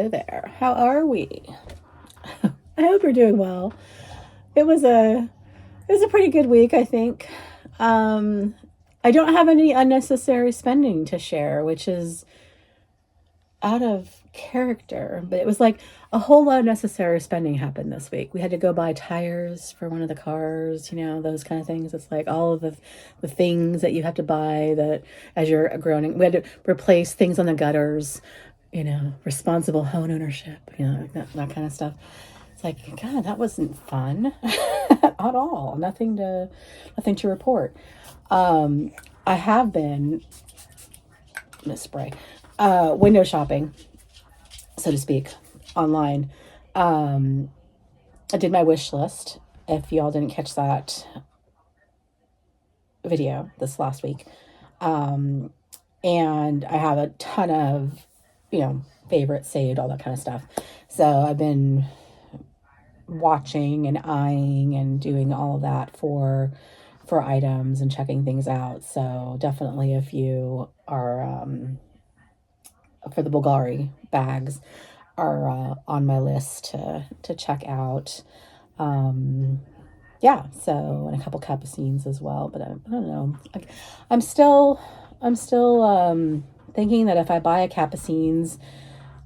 Hello there. How are we? I hope you're doing well. It was a pretty good week, I think. I don't have any unnecessary spending to share, which is out of character, but it was like a whole lot of necessary spending happened this week. We had to go buy tires for one of the cars, those kind of things. It's like all of the things that you have to buy that as you're growing. We had to replace things on the gutters, responsible home ownership, that kind of stuff. It's like, God, that wasn't fun at all. Nothing to report. I have been, I'm gonna spray, window shopping, so to speak, online. I did my wish list. If y'all didn't catch that video this last week, and I have a ton of, favorites saved, all that kind of stuff. So I've been watching and eyeing and doing all of that for items and checking things out. So definitely, if you are for the Bulgari bags, are on my list to check out. Yeah, so, and a couple capucines as well, but I don't know. I'm still thinking that if I buy a capucines,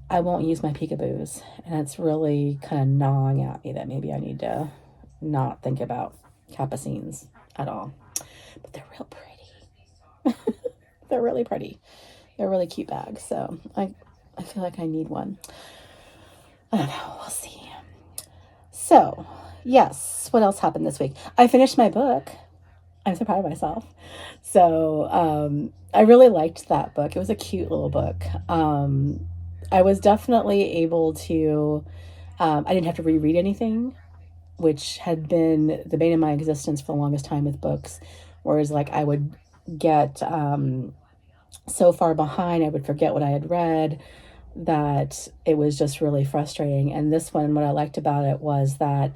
I won't use my peekaboos, and it's really kind of gnawing at me that maybe I need to not think about capucines at all. But they're real pretty. They're really pretty. They're really cute bags, so I feel like I need one. I don't know. We'll see. So, yes. What else happened this week? I finished my book. I'm so proud of myself. So, I really liked that book. It was a cute little book. I was definitely able to, I didn't have to reread anything, which had been the bane of my existence for the longest time with books. Whereas, like, I would get so far behind, I would forget what I had read, that it was just really frustrating. And this one, what I liked about it was that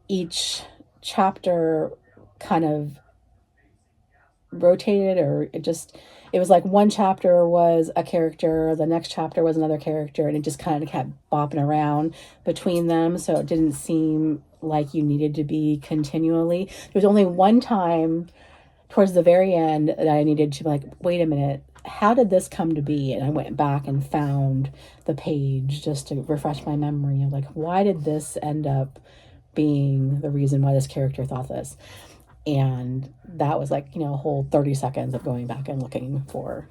each chapter kind of rotated, or it was like one chapter was a character, the next chapter was another character, and it just kind of kept bopping around between them. So it didn't seem like you needed to be continually. There was only one time towards the very end that I needed to, like, wait a minute, how did this come to be? And I went back and found the page just to refresh my memory of, like, why did this end up being the reason why this character thought this? And that was like, a whole 30 seconds of going back and looking for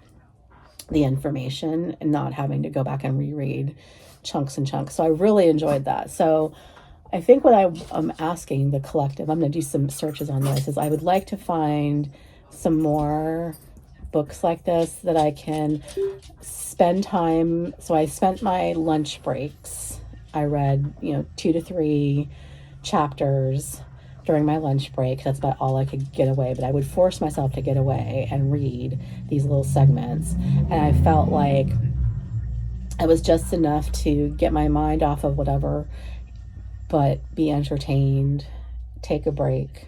the information and not having to go back and reread chunks and chunks. So I really enjoyed that. So I think what I'm asking the collective, I'm going to do some searches on this, is I would like to find some more books like this that I can spend time. So I spent my lunch breaks. I read, 2 to 3 chapters during my lunch break. That's about all I could get away, but I would force myself to get away and read these little segments. And I felt like it was just enough to get my mind off of whatever, but be entertained, take a break.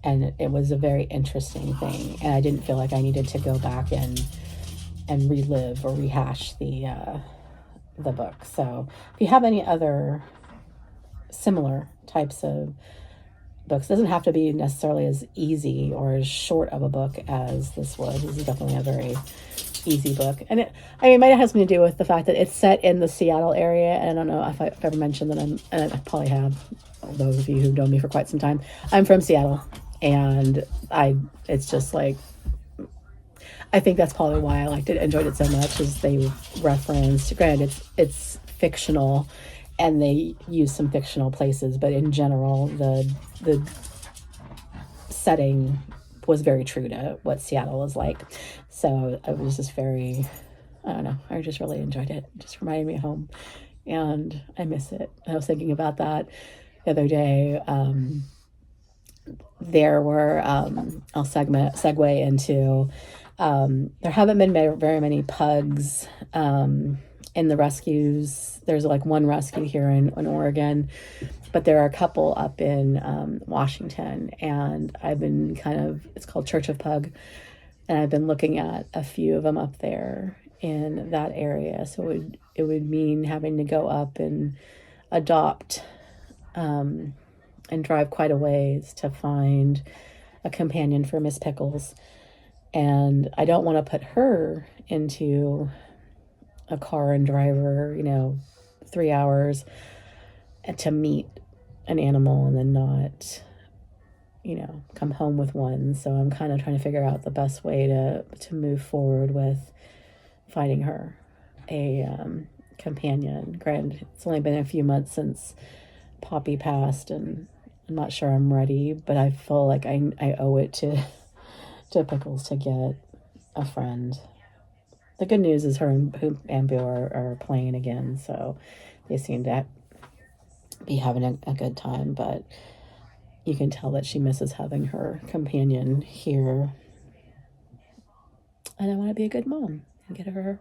And it was a very interesting thing. And I didn't feel like I needed to go back and relive or rehash the book. So if you have any other similar types of books, it doesn't have to be necessarily as easy or as short of a book as this was. This is definitely a very easy book. And it might have something to do with the fact that it's set in the Seattle area. And I don't know if I've ever mentioned that and I probably have, those of you who've known me for quite some time, I'm from Seattle. And it's just like, I think that's probably why I liked it, enjoyed it so much, is they referenced, granted, it's fictional, and they use some fictional places, but in general, the setting was very true to what Seattle was like. So it was just very, I don't know, I just really enjoyed it. It just reminded me of home, and I miss it. I was thinking about that the other day. There were, I'll segue into, there haven't been very many pugs in the rescues. There's like one rescue here in Oregon, but there are a couple up in Washington, and I've been it's called Church of Pug, and I've been looking at a few of them up there, in that area. So it would mean having to go up and adopt and drive quite a ways to find a companion for Miss Pickles. And I don't want to put her into a car and drive her, 3 hours to meet an animal and then not, come home with one. So I'm kind of trying to figure out the best way to move forward with finding her a companion. Granted, it's only been a few months since Poppy passed, and I'm not sure I'm ready, but I feel like I owe it to Pickles to get a friend. The good news is her and Boo are playing again, so they seem to be having a good time, but you can tell that she misses having her companion here. And I want to be a good mom and get her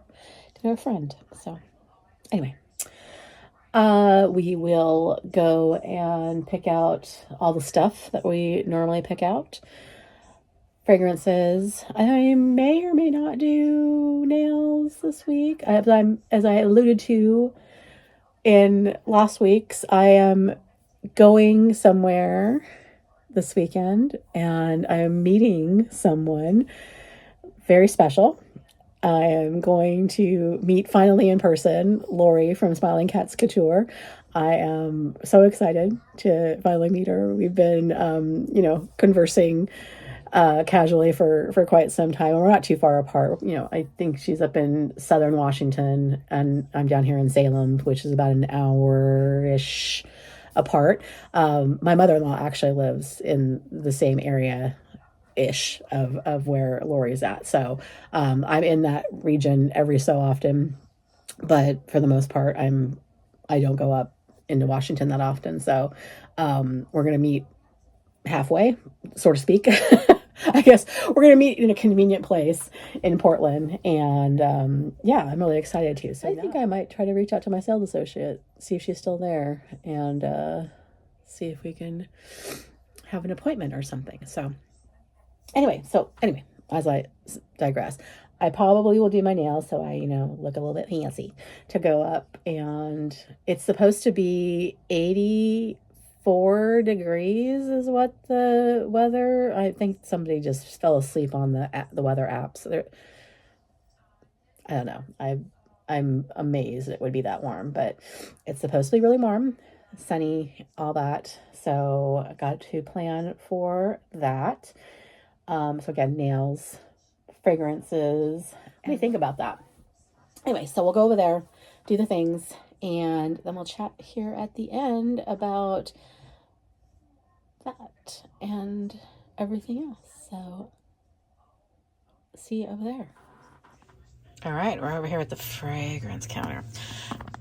a friend. So anyway, we will go and pick out all the stuff that we normally pick out. Fragrances. I may or may not do nails this week. As I alluded to in last week's, I am going somewhere this weekend and I am meeting someone very special. I am going to meet finally in person Lori from Smiling Cats Couture. I am so excited to finally meet her. We've been, conversing casually for quite some time. We're not too far apart. I think she's up in southern Washington and I'm down here in Salem, which is about an hour-ish apart. My mother-in-law actually lives in the same area ish of where Lori's at. So I'm in that region every so often, but for the most part, I don't go up into Washington that often. So we're going to meet halfway, so to speak. I guess we're going to meet in a convenient place in Portland. And I'm really excited too. So I think I might try to reach out to my sales associate, see if she's still there, and see if we can have an appointment or something. So anyway, as I digress, I probably will do my nails so I, look a little bit fancy to go up. And it's supposed to be 84 degrees is what the weather. I think somebody just fell asleep on the weather apps. I don't know. I'm amazed it would be that warm, but it's supposed to be really warm, sunny, all that. So I got to plan for that. So again, nails, fragrances. What do you think about that? Anyway, so we'll go over there, do the things, and then we'll chat here at the end about that and everything else. So see you over there. All right, we're over here at the fragrance counter.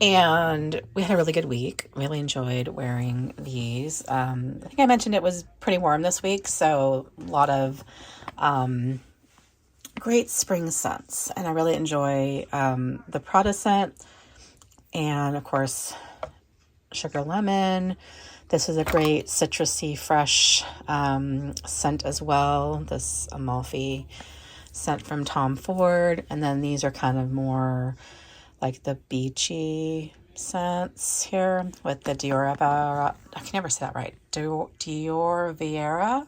And we had a really good week. Really enjoyed wearing these. I think I mentioned it was pretty warm this week, so a lot of great spring scents. And I really enjoy the Prada scent. And, of course, Sugar Lemon. This is a great citrusy, fresh scent as well. This Amalfi scent from Tom Ford. And then these are kind of more like the beachy scents here with the Dior Vieira. I can never say that right. Dior Vieira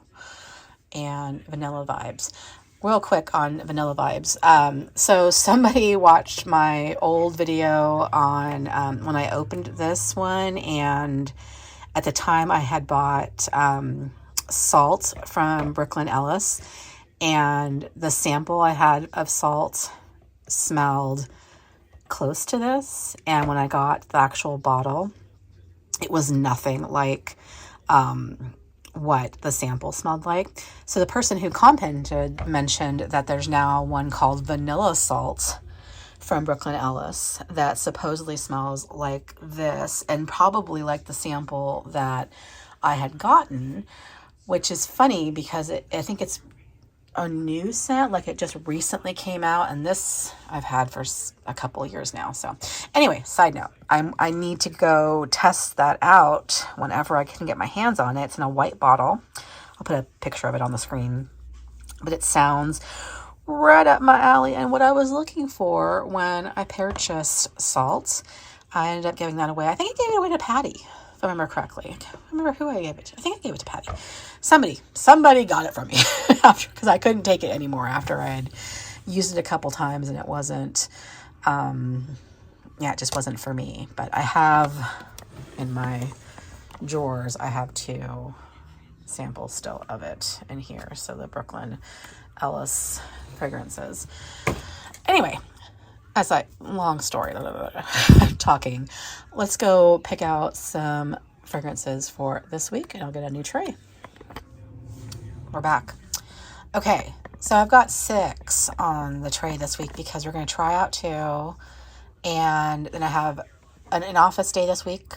and Vanilla Vibes. Real quick on Vanilla Vibes. So somebody watched my old video on when I opened this one, and at the time I had bought salt from Brooklyn Ellis, and the sample I had of salt smelled close to this, and when I got the actual bottle, it was nothing like what the sample smelled like. So the person who commented mentioned that there's now one called Vanilla Salt from Brooklyn Ellis that supposedly smells like this and probably like the sample that I had gotten, which is funny because I think it's a new scent, like it just recently came out, and this I've had for a couple of years now. So anyway, side note, I need to go test that out whenever I can get my hands on it. It's in a white bottle. I'll put a picture of it on the screen, but it sounds right up my alley and what I was looking for when I purchased salt. I ended up giving that away. I think I gave it away to Patty, if I remember correctly. I can't remember who I gave it to. I think I gave it to Patty. Somebody got it from me after, because I couldn't take it anymore after I had used it a couple times and it wasn't, it just wasn't for me. But I have in my drawers, I have 2 samples still of it in here. So the Brooklyn Ellis fragrances. Anyway, that's like long story talking. Let's go pick out some fragrances for this week and I'll get a new tray. We're back. Okay, so I've got 6 on the tray this week because we're going to try out 2, and then I have an office day this week,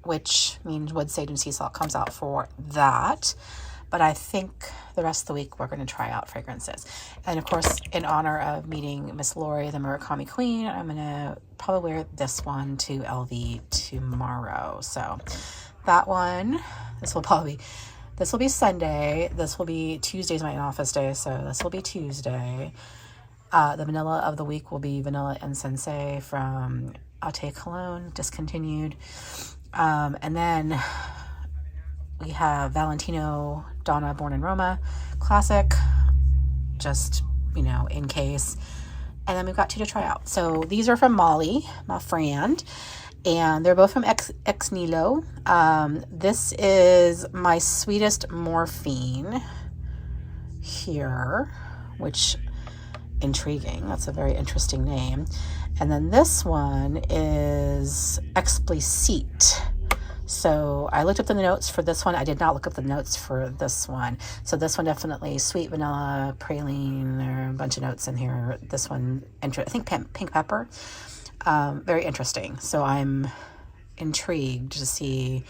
which means Wood Sage and Sea Salt comes out for that. But I think the rest of the week we're going to try out fragrances. And of course, in honor of meeting Miss Lori, the Murakami Queen, I'm going to probably wear this one to LV tomorrow. So that one, this will be Sunday. This will be Tuesday's my office day. So this will be Tuesday. The vanilla of the week will be Vanilla Incensee from Atelier Cologne, discontinued. And then we have Valentino Donna Born in Roma, classic, just, in case. And then we've got 2 to try out. So these are from Molly, my friend, and they're both from Ex Nihilo. This is my Sweetest Morphine here, which, intriguing. That's a very interesting name. And then this one is Explicite. So I looked up the notes for this one. I did not look up the notes for this one. So this one definitely sweet vanilla, praline. There are a bunch of notes in here. This one, I think pink pepper. Very interesting. So I'm intrigued to see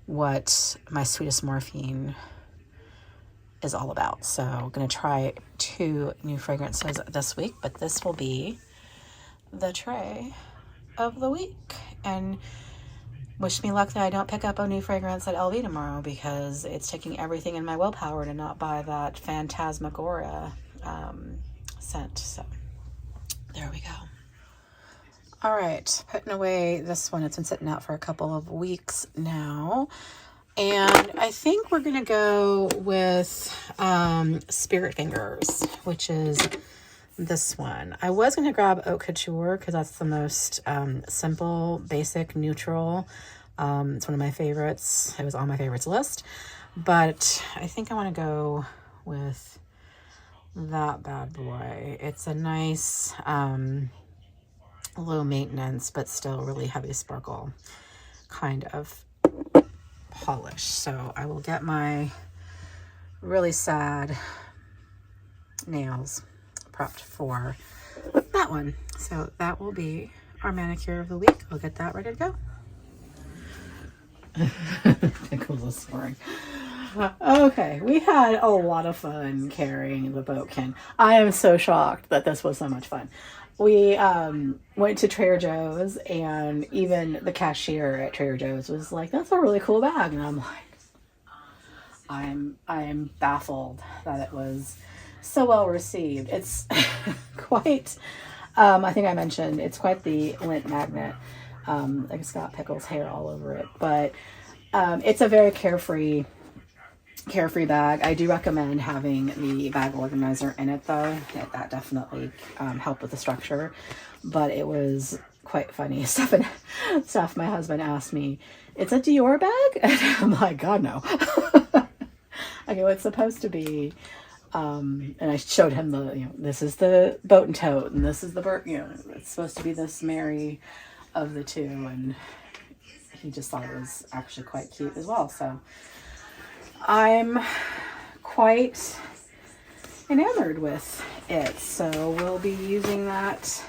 what my Sweetest Morphine is all about. So I'm going to try 2 new fragrances this week, but this will be the tray of the week. And wish me luck that I don't pick up a new fragrance at LV tomorrow, because it's taking everything in my willpower to not buy that Phantasmagoria scent. So there we go. All right, putting away this one. It's been sitting out for a couple of weeks now. And I think we're going to go with Spirit Fingers, which is this one. I was going to grab Haute Couture because that's the most simple, basic, neutral. It's one of my favorites. It was on my favorites list. But I think I want to go with that bad boy. It's a nice low maintenance, but still really heavy sparkle kind of polish. So I will get my really sad nails prepped for that one. So that will be our manicure of the week. I'll get that ready to go. Tickles a snoring. Okay, we had a lot of fun carrying the boatkin. I am so shocked that this was so much fun. We went to Trader Joe's, and even the cashier at Trader Joe's was like, "That's a really cool bag," and I'm like, I am baffled that it was so well received. It's quite, I think I mentioned, it's quite the lint magnet. Like it's got Pickle's hair all over it, but it's a very carefree bag. I do recommend having the bag organizer in it, though. That definitely helped with the structure. But it was quite funny. Stuff my husband asked me, "It's a Dior bag?" And I'm like, "God, no." I go, "It's supposed to be." And I showed him this is the boat and tote, and this is the it's supposed to be this Mary of the two, and he just thought it was actually quite cute as well. So I'm quite enamored with it, so we'll be using that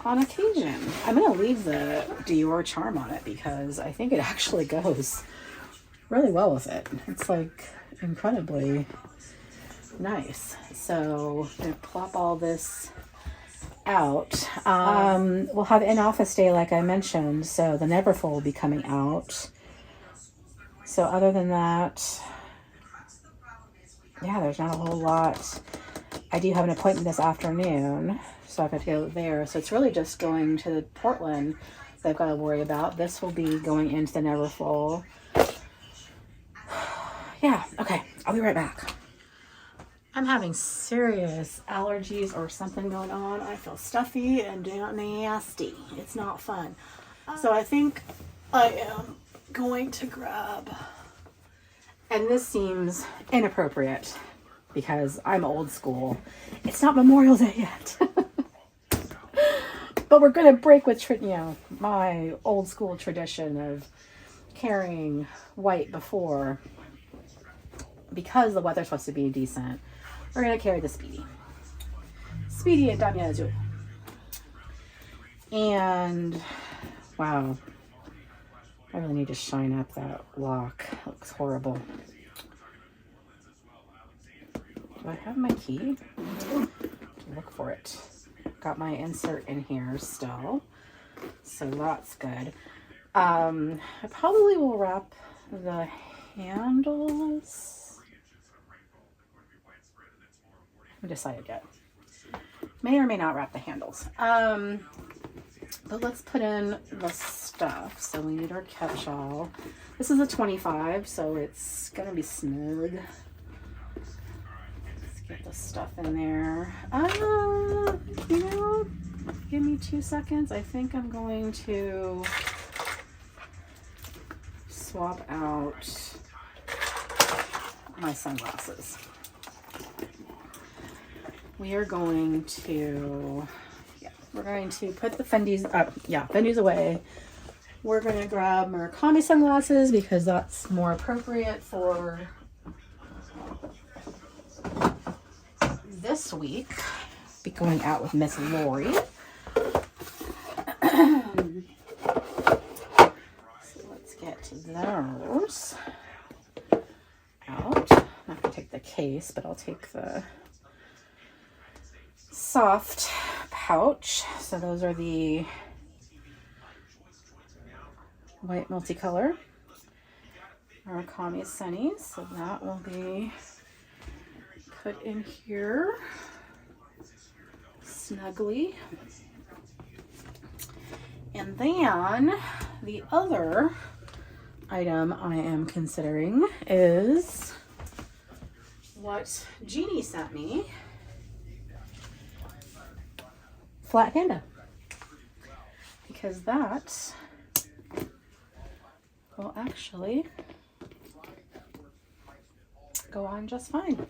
on occasion. I'm going to leave the Dior charm on it because I think it actually goes really well with it. It's like incredibly nice. So I'm going to plop all this out. We'll have in-office day like I mentioned, so the Neverfull will be coming out. So other than that, yeah, there's not a whole lot I do have an appointment this afternoon, so I've got to go there. So it's really just going to Portland that I've got to worry about. This will be going into the Neverfull. Yeah, okay, I'll be right back. I'm having serious allergies or something going on. I feel stuffy and nasty. It's not fun. So I think I am going to grab, and this seems inappropriate because I'm old school. It's not Memorial Day yet. But we're going to break with, my old school tradition of carrying white before. Because the weather's supposed to be decent, we're going to carry the Speedy. Speedy and Damier. And, wow. I really need to shine up that lock. It looks horrible. Do I have my key? Look for it. Got my insert in here still. So that's good. I probably will wrap the handles. I decided yet. May or may not wrap the handles. But let's put in the stuff. So we need our catch-all. This is a 25, so it's gonna be snug. Let's get the stuff in there. Give me 2 seconds. I think I'm going to swap out my sunglasses. We are going to, we're going to put the Fendi's away. We're going to grab Murakami sunglasses because that's more appropriate for this week. Be going out with Miss Lori. So let's get those out. I'm not going to take the case, but I'll take the soft pouch. So those are the white multicolor Murakami Sunnies. So that will be put in here snugly. And then the other item I am considering is what Jeannie sent me. Flat Panda, because that will actually go on just fine.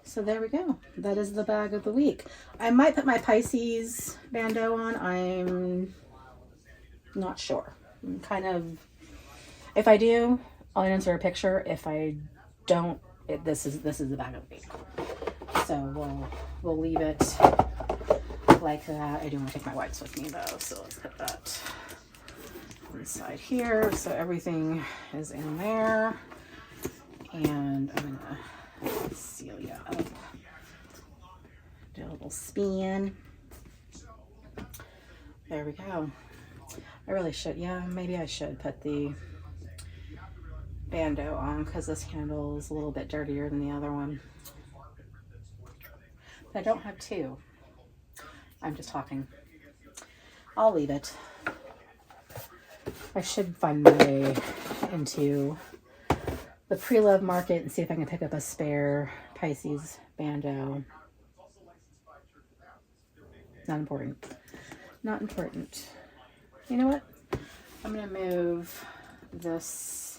So there we go. That is the bag of the week. I might put my Pisces bandeau on. I'm not sure. I'm kind of, if I do, I'll answer a picture. If I don't, this is the bag of the week. So we'll leave it like that. I do want to take my whites with me though, so let's put that inside here. So everything is in there, and I'm gonna seal you up. Do a little spin. There we go. I really should, maybe I should put the bandeau on because this handle is a little bit dirtier than the other one. But I don't have two. I'm just talking. I'll leave it. I should find my way into the pre-love market and see if I can pick up a spare Pisces bandeau. Not important. Not important. You know what? I'm going to move this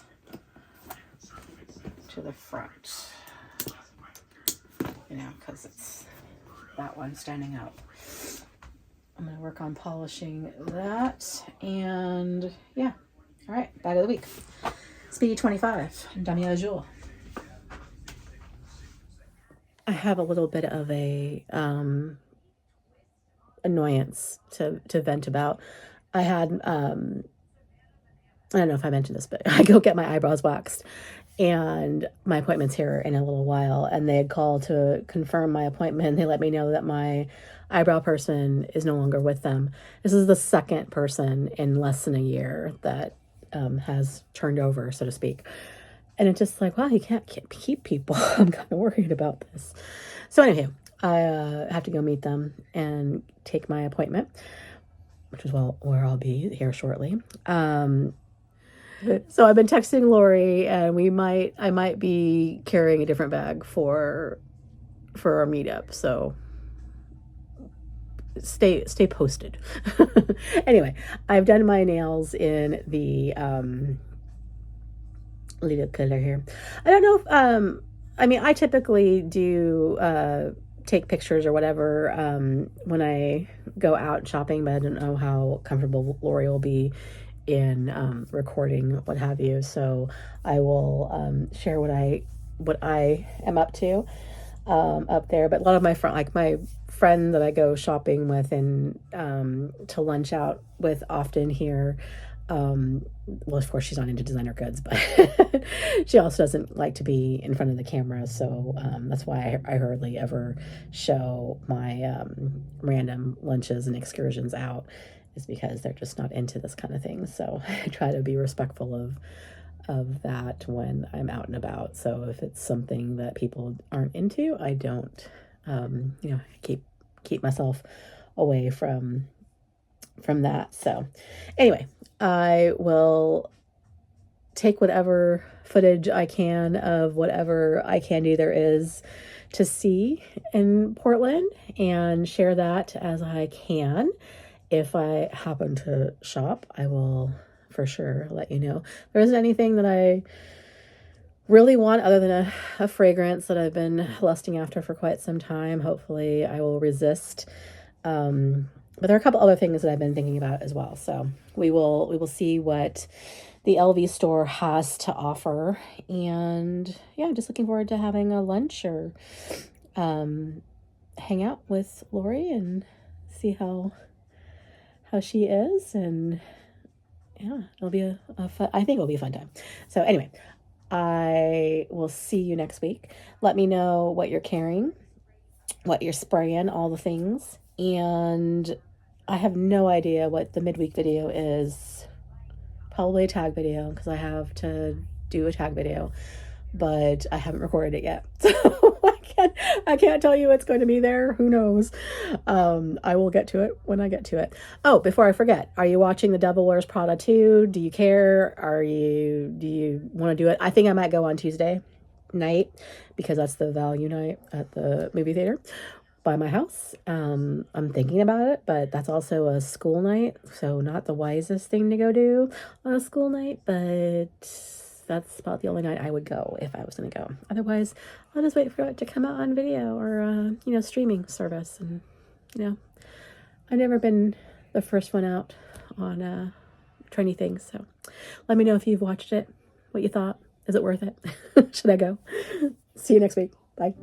to the front. Because it's that one standing up. I'm going to work on polishing that. And yeah. All right. Bag of the week. Speedy 25. Damier. I have a little bit of a annoyance to vent about. I had, I don't know if I mentioned this, but I go get my eyebrows waxed. And my appointment's here in a little while, and they had called to confirm my appointment. They let me know that my eyebrow person is no longer with them. This is the second person in less than a year that has turned over, so to speak. And it's just like, wow, you can't keep people. I'm kind of worried about this. So anyway, I have to go meet them and take my appointment, which is where I'll be here shortly. So I've been texting Lori, and I might be carrying a different bag for our meetup. So stay posted. Anyway, I've done my nails in the little color here. I don't know if I mean, I typically do take pictures or whatever when I go out shopping, but I don't know how comfortable Lori will be in recording, what have you. So I will share what I am up to up there. But a lot of my friend that I go shopping with and to lunch out with often here, well, of course she's not into designer goods, but she also doesn't like to be in front of the camera. So that's why I hardly ever show my random lunches and excursions out, is because they're just not into this kind of thing. So I try to be respectful of that when I'm out and about. So if it's something that people aren't into, I don't, keep myself away from that. So anyway, I will take whatever footage I can of whatever eye candy there is to see in Portland and share that as I can. If I happen to shop, I will for sure let you know. If there isn't anything that I really want other than a fragrance that I've been lusting after for quite some time. Hopefully I will resist. But there are a couple other things that I've been thinking about as well. So we will see what the LV store has to offer. And yeah, just looking forward to having a lunch or hang out with Lori and see how she is. And yeah, it'll be a fun, I think it'll be a fun time. So anyway, I will see you next week. Let me know what you're carrying, what you're spraying, all the things. And I have no idea what the midweek video is. Probably a tag video, because I have to do a tag video, but I haven't recorded it yet. So I can't tell you what's going to be there. Who knows? I will get to it when I get to it. Oh, before I forget, are you watching The Devil Wears Prada 2? Do you care? Do you want to do it? I think I might go on Tuesday night, because that's the value night at the movie theater by my house. I'm thinking about it, but that's also a school night, so not the wisest thing to go do on a school night, but that's about the only night I would go if I was going to go. Otherwise, I'll just wait for it to come out on video or, streaming service. And, I've never been the first one out on trendy things. So let me know if you've watched it, what you thought. Is it worth it? Should I go? See you next week. Bye.